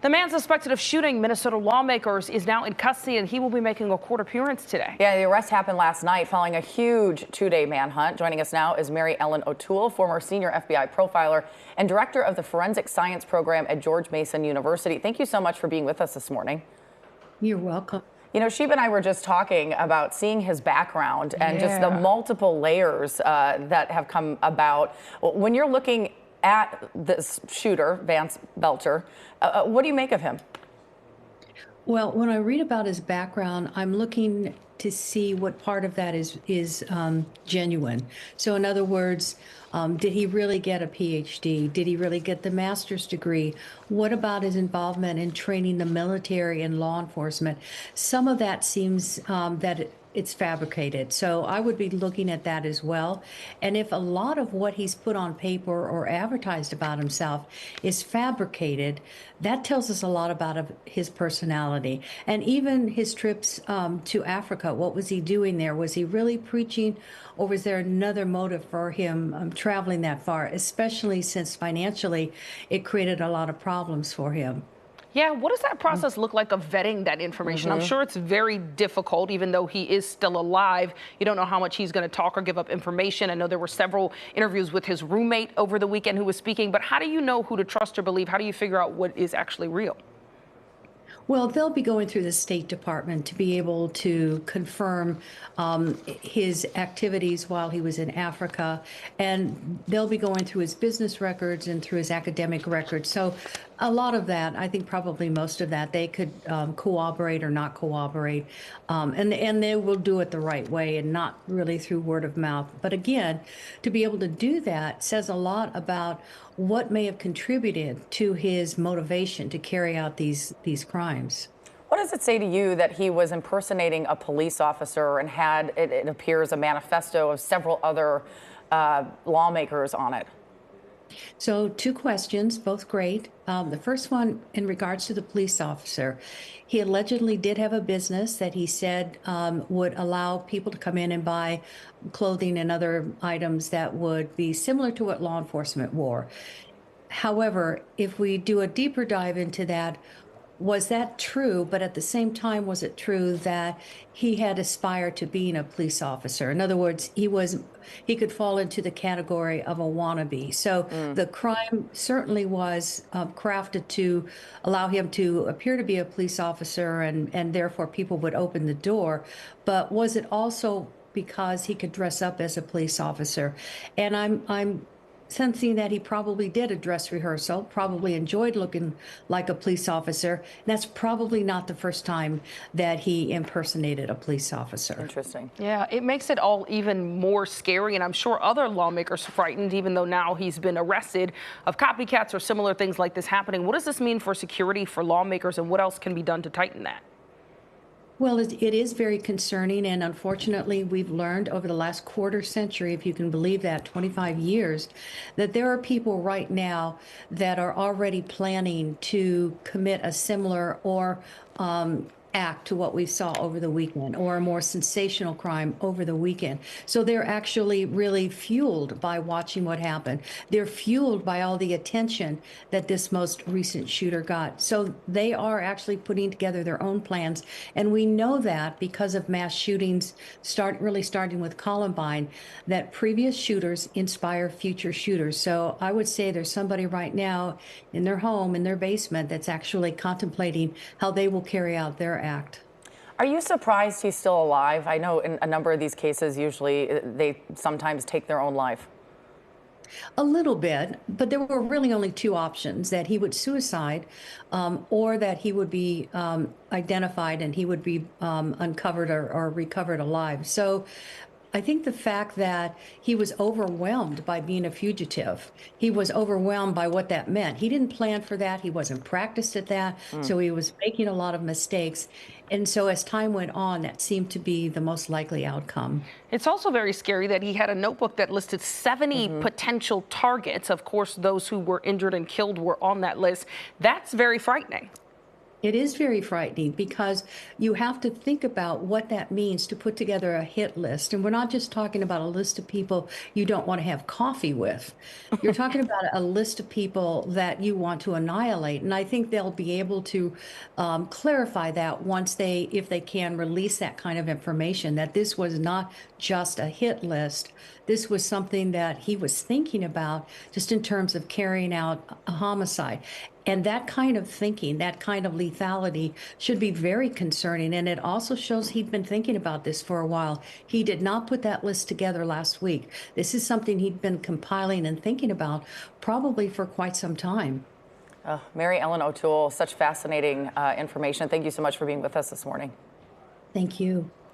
The man suspected of shooting Minnesota lawmakers is now in custody, and he will be making a court appearance today. Yeah, the arrest happened last night following a huge two-day manhunt. Joining us now is Mary Ellen O'Toole, former senior FBI profiler and director of the Forensic Science Program at George Mason University. Thank you so much for being with us this morning. You're welcome. You know, Sheba and I were just talking about seeing his background and just the multiple layers that have come about. When you're looking at this shooter, Vance Belcher, what do you make of him? Well, when I read about his background, I'm looking to see what part of that is genuine. So in other words, did he really get a PhD? Did he really get the master's degree? What about his involvement in training the military and law enforcement? Some of that seems that it's fabricated. So I would be looking at that as well. And if a lot of what he's put on paper or advertised about himself is fabricated, that tells us a lot about his personality. And even his trips to Africa, what was he doing there? Was he really preaching, or was there another motive for him traveling that far, especially since financially it created a lot of problems for him? Yeah, what does that process look like of vetting that information? I'm sure it's very difficult, even though he is still alive. You don't know how much he's going to talk or give up information. I know there were several interviews with his roommate over the weekend who was speaking, but how do you know who to trust or believe? How do you figure out what is actually real? Well, they'll be going through the State Department to be able to confirm his activities while he was in Africa, and they'll be going through his business records and through his academic records. So a lot of that, I think probably most of that, they could cooperate or not cooperate, and they will do it the right way and not really through word of mouth. But again, to be able to do that says a lot about what may have contributed to his motivation to carry out these crimes. What does it say to you that he was impersonating a police officer and had, it appears, a manifesto of several other lawmakers on it? So 2 questions, both great. The first one in regards to the police officer, he allegedly did have a business that he said would allow people to come in and buy clothing and other items that would be similar to what law enforcement wore. However, if we do a deeper dive into that, was that true? But at the same time, was it true that he had aspired to being a police officer? In other words, he could fall into the category of a wannabe. So the crime certainly was crafted to allow him to appear to be a police officer, and therefore people would open the door. But was it also because he could dress up as a police officer? And I'm sensing that he probably did a dress rehearsal, probably enjoyed looking like a police officer. And that's probably not the first time that he impersonated a police officer. Interesting. Yeah, it makes it all even more scary, and I'm sure other lawmakers are frightened, even though now he's been arrested, of copycats or similar things like this happening. What does this mean for security for lawmakers, and what else can be done to tighten that? Well, it is very concerning, and unfortunately, we've learned over the last quarter century, if you can believe that, 25 years, that there are people right now that are already planning to commit a similar or act to what we saw over the weekend, or a more sensational crime over the weekend. So they're actually really fueled by watching what happened. They're fueled by all the attention that this most recent shooter got. So they are actually putting together their own plans. And we know that because of mass shootings, starting with Columbine, that previous shooters inspire future shooters. So I would say there's somebody right now in their home, in their basement, that's actually contemplating how they will carry out their act. Are you surprised he's still alive? I know in a number of these cases, usually they sometimes take their own life. A little bit, but there were really only 2 options: that he would suicide, or that he would be identified and he would be uncovered or recovered alive. So I think the fact that he was overwhelmed by being a fugitive, he was overwhelmed by what that meant. He didn't plan for that. He wasn't practiced at that. So he was making a lot of mistakes. And so as time went on, that seemed to be the most likely outcome. It's also very scary that he had a notebook that listed 70 potential targets. Of course, those who were injured and killed were on that list. That's very frightening. It is very frightening because you have to think about what that means to put together a hit list. And we're not just talking about a list of people you don't want to have coffee with. You're talking about a list of people that you want to annihilate. And I think they'll be able to clarify that once they, if they can, release that kind of information, that this was not just a hit list. This was something that he was thinking about just in terms of carrying out a homicide. And that kind of thinking, that kind of lethality should be very concerning. And it also shows he'd been thinking about this for a while. He did not put that list together last week. This is something he'd been compiling and thinking about probably for quite some time. Mary Ellen O'Toole, such fascinating information. Thank you so much for being with us this morning. Thank you.